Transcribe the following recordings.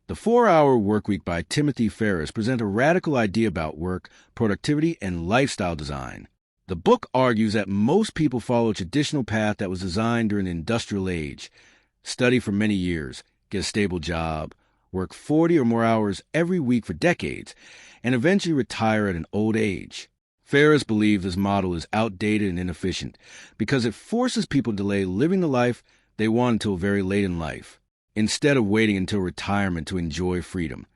The 4-Hour Workweek by Timothy Ferriss presents a radical idea about work, productivity, and lifestyle design. The book argues that most people follow a traditional path that was designed during the industrial age: study for many years, get a stable job, work 40 or more hours every week for decades, and eventually retire at an old age. Ferriss believes this model is outdated and inefficient because it forces people to delay living the life they want until very late in life, instead of waiting until retirement to enjoy freedom.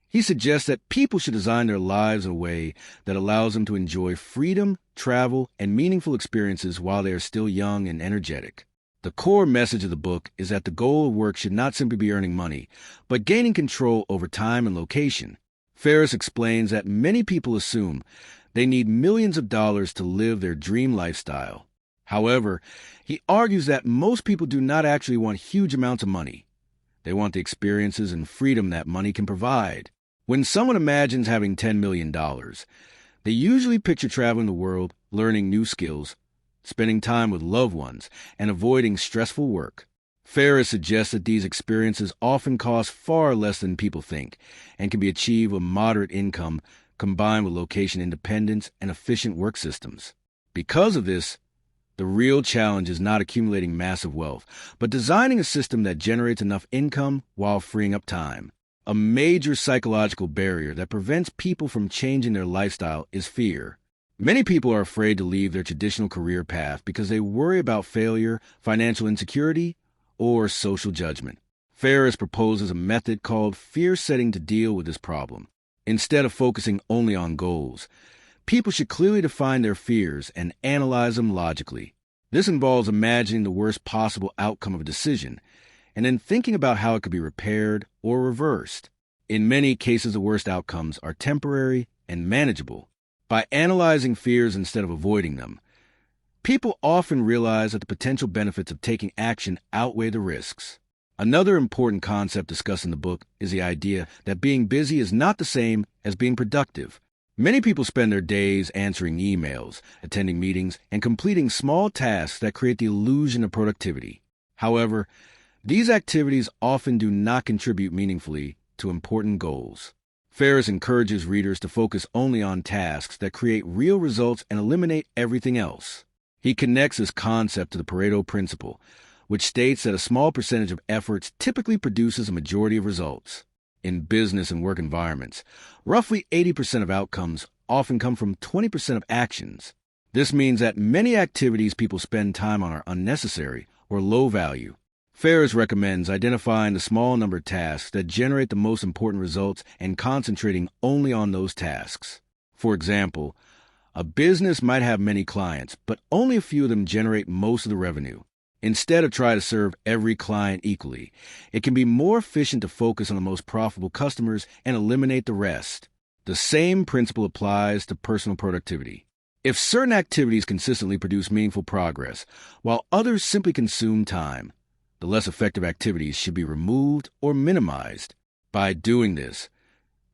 He suggests that people should design their lives in a way that allows them to enjoy freedom, travel, and meaningful experiences while they are still young and energetic. The core message of the book is that the goal of work should not simply be earning money, but gaining control over time and location. Ferriss explains that many people assume they need millions of dollars to live their dream lifestyle. However, he argues that most people do not actually want huge amounts of money. They want the experiences and freedom that money can provide. When someone imagines having $10 million, they usually picture traveling the world, learning new skills, spending time with loved ones, and avoiding stressful work. Ferriss suggests that these experiences often cost far less than people think and can be achieved with moderate income combined with location independence and efficient work systems. Because of this, the real challenge is not accumulating massive wealth, but designing a system that generates enough income while freeing up time. A major psychological barrier that prevents people from changing their lifestyle is fear. Many people are afraid to leave their traditional career path because they worry about failure, financial insecurity, or social judgment. Ferriss proposes a method called fear setting to deal with this problem. Instead of focusing only on goals, people should clearly define their fears and analyze them logically. This involves imagining the worst possible outcome of a decision, and then thinking about how it could be repaired or reversed. In many cases, the worst outcomes are temporary and manageable. By analyzing fears instead of avoiding them, people often realize that the potential benefits of taking action outweigh the risks. Another important concept discussed in the book is the idea that being busy is not the same as being productive. Many people spend their days answering emails, attending meetings, and completing small tasks that create the illusion of productivity. However, these activities often do not contribute meaningfully to important goals. Ferriss encourages readers to focus only on tasks that create real results and eliminate everything else. He connects this concept to the Pareto Principle, which states that a small percentage of efforts typically produces a majority of results. In business and work environments, roughly 80% of outcomes often come from 20% of actions. This means that many activities people spend time on are unnecessary or low value. Ferriss recommends identifying the small number of tasks that generate the most important results and concentrating only on those tasks. For example, a business might have many clients, but only a few of them generate most of the revenue. Instead of trying to serve every client equally, it can be more efficient to focus on the most profitable customers and eliminate the rest. The same principle applies to personal productivity. If certain activities consistently produce meaningful progress, while others simply consume time, the less effective activities should be removed or minimized. By doing this,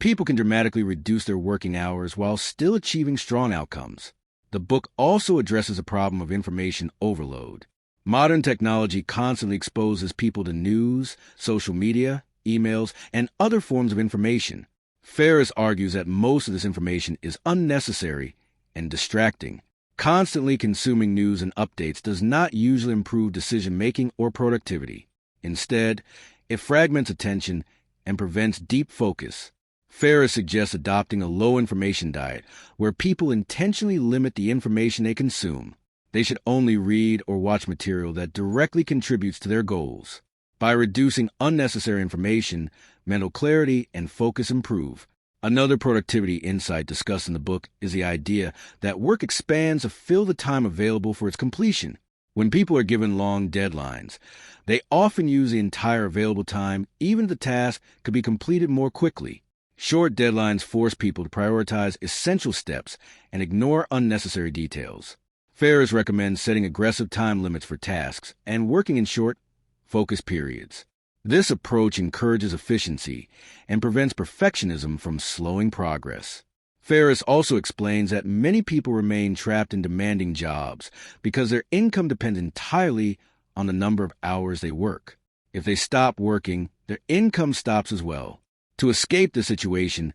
people can dramatically reduce their working hours while still achieving strong outcomes. The book also addresses the problem of information overload. Modern technology constantly exposes people to news, social media, emails, and other forms of information. Ferriss argues that most of this information is unnecessary and distracting. Constantly consuming news and updates does not usually improve decision-making or productivity. Instead, it fragments attention and prevents deep focus. Ferriss suggests adopting a low-information diet where people intentionally limit the information they consume. They should only read or watch material that directly contributes to their goals. By reducing unnecessary information, mental clarity and focus improve. Another productivity insight discussed in the book is the idea that work expands to fill the time available for its completion. When people are given long deadlines, they often use the entire available time, even if the task could be completed more quickly. Short deadlines force people to prioritize essential steps and ignore unnecessary details. Ferriss recommends setting aggressive time limits for tasks and working in short, focused periods. This approach encourages efficiency and prevents perfectionism from slowing progress. Ferriss also explains that many people remain trapped in demanding jobs because their income depends entirely on the number of hours they work. If they stop working, their income stops as well. To escape the situation,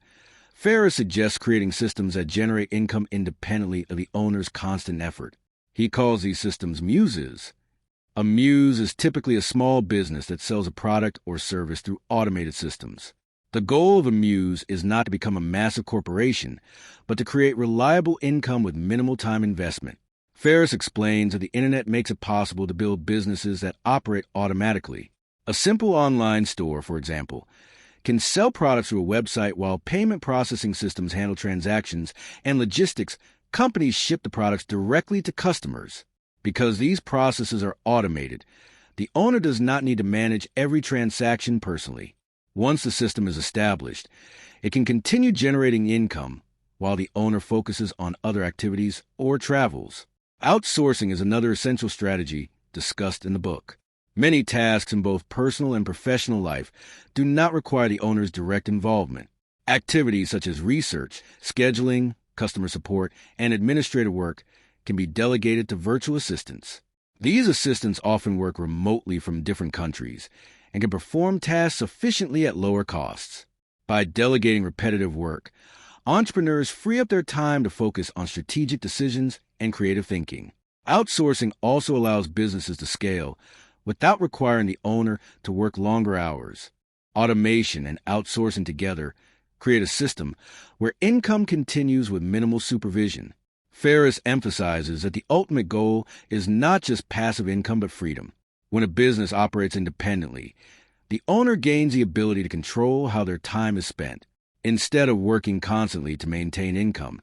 Ferriss suggests creating systems that generate income independently of the owner's constant effort. He calls these systems muses. A muse is typically a small business that sells a product or service through automated systems. The goal of a muse is not to become a massive corporation, but to create reliable income with minimal time investment. Ferriss explains that the internet makes it possible to build businesses that operate automatically. A simple online store, for example, can sell products through a website while payment processing systems handle transactions and logistics. Companies ship the products directly to customers. Because these processes are automated, the owner does not need to manage every transaction personally. Once the system is established, it can continue generating income while the owner focuses on other activities or travels. Outsourcing is another essential strategy discussed in the book. Many tasks in both personal and professional life do not require the owner's direct involvement. Activities such as research, scheduling, customer support, and administrative work can be delegated to virtual assistants. These assistants often work remotely from different countries and can perform tasks efficiently at lower costs. By delegating repetitive work, entrepreneurs free up their time to focus on strategic decisions and creative thinking. Outsourcing also allows businesses to scale without requiring the owner to work longer hours. Automation and outsourcing together create a system where income continues with minimal supervision. Ferriss emphasizes that the ultimate goal is not just passive income but freedom. When a business operates independently, the owner gains the ability to control how their time is spent. Instead of working constantly to maintain income,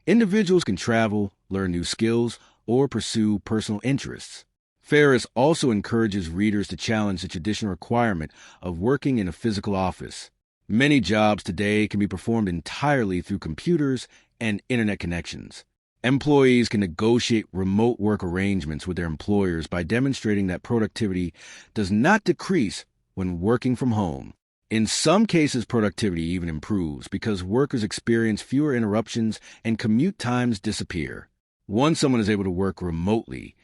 individuals can travel, learn new skills, or pursue personal interests. Ferriss also encourages readers to challenge the traditional requirement of working in a physical office. Many jobs today can be performed entirely through computers and internet connections. Employees can negotiate remote work arrangements with their employers by demonstrating that productivity does not decrease when working from home. In some cases, productivity even improves because workers experience fewer interruptions and commute times disappear. Once someone is able to work remotely,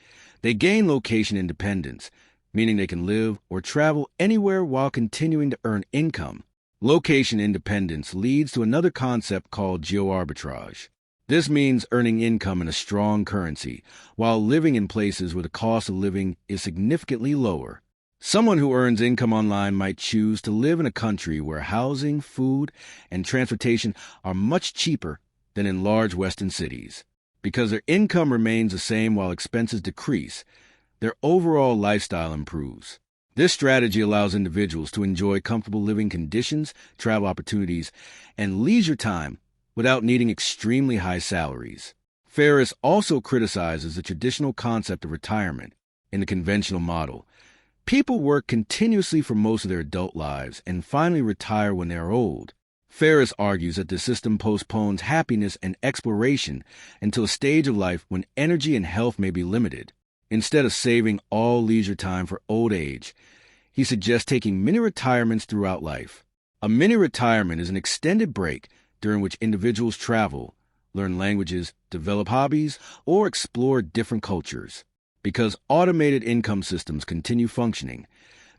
they gain location independence, meaning they can live or travel anywhere while continuing to earn income. Location independence leads to another concept called geo-arbitrage. This means earning income in a strong currency while living in places where the cost of living is significantly lower. Someone who earns income online might choose to live in a country where housing, food, and transportation are much cheaper than in large Western cities. Because their income remains the same while expenses decrease, their overall lifestyle improves. This strategy allows individuals to enjoy comfortable living conditions, travel opportunities, and leisure time without needing extremely high salaries. Ferriss also criticizes the traditional concept of retirement. In the conventional model, people work continuously for most of their adult lives and finally retire when they are old. Ferriss argues that the system postpones happiness and exploration until a stage of life when energy and health may be limited. Instead of saving all leisure time for old age, he suggests taking mini retirements throughout life. A mini retirement is an extended break during which individuals travel, learn languages, develop hobbies, or explore different cultures. Because automated income systems continue functioning,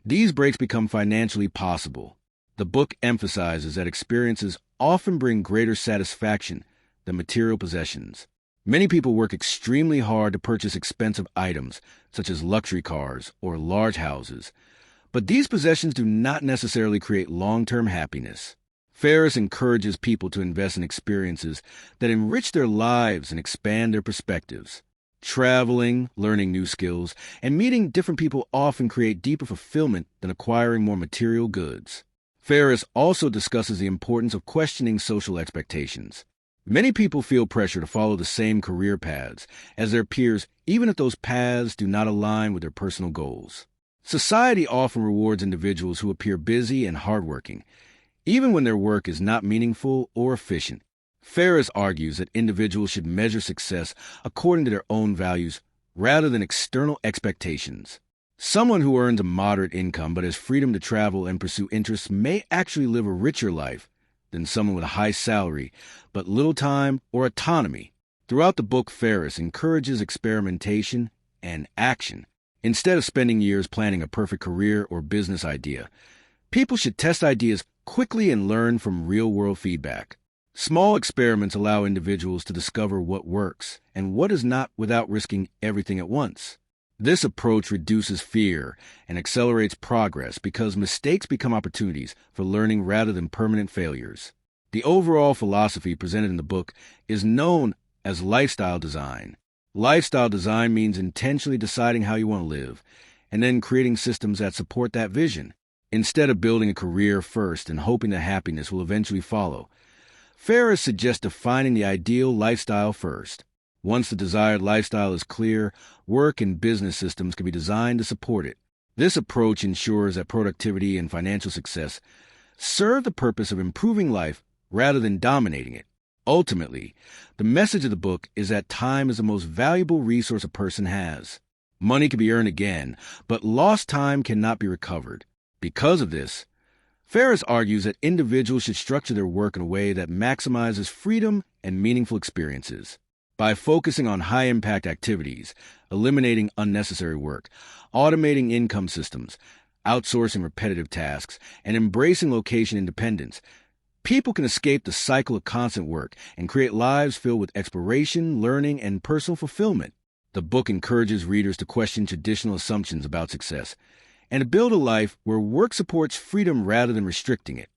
these breaks become financially possible. The book emphasizes that experiences often bring greater satisfaction than material possessions. Many people work extremely hard to purchase expensive items, such as luxury cars or large houses, but these possessions do not necessarily create long-term happiness. Ferriss encourages people to invest in experiences that enrich their lives and expand their perspectives. Traveling, learning new skills, and meeting different people often create deeper fulfillment than acquiring more material goods. Ferriss also discusses the importance of questioning social expectations. Many people feel pressure to follow the same career paths as their peers, even if those paths do not align with their personal goals. Society often rewards individuals who appear busy and hardworking, even when their work is not meaningful or efficient. Ferriss argues that individuals should measure success according to their own values rather than external expectations. Someone who earns a moderate income but has freedom to travel and pursue interests may actually live a richer life than someone with a high salary but little time or autonomy. Throughout the book, Ferriss encourages experimentation and action. Instead of spending years planning a perfect career or business idea, People should test ideas quickly and learn from real-world feedback. Small experiments allow individuals to discover what works and what is not without risking everything at once. This approach reduces fear and accelerates progress because mistakes become opportunities for learning rather than permanent failures. The overall philosophy presented in the book is known as lifestyle design. Lifestyle design means intentionally deciding how you want to live and then creating systems that support that vision. Instead of building a career first and hoping that happiness will eventually follow, Ferriss suggests defining the ideal lifestyle first. Once the desired lifestyle is clear, work and business systems can be designed to support it. This approach ensures that productivity and financial success serve the purpose of improving life rather than dominating it. Ultimately, the message of the book is that time is the most valuable resource a person has. Money can be earned again, but lost time cannot be recovered. Because of this, Ferriss argues that individuals should structure their work in a way that maximizes freedom and meaningful experiences. By focusing on high-impact activities, eliminating unnecessary work, automating income systems, outsourcing repetitive tasks, and embracing location independence, people can escape the cycle of constant work and create lives filled with exploration, learning, and personal fulfillment. The book encourages readers to question traditional assumptions about success and to build a life where work supports freedom rather than restricting it.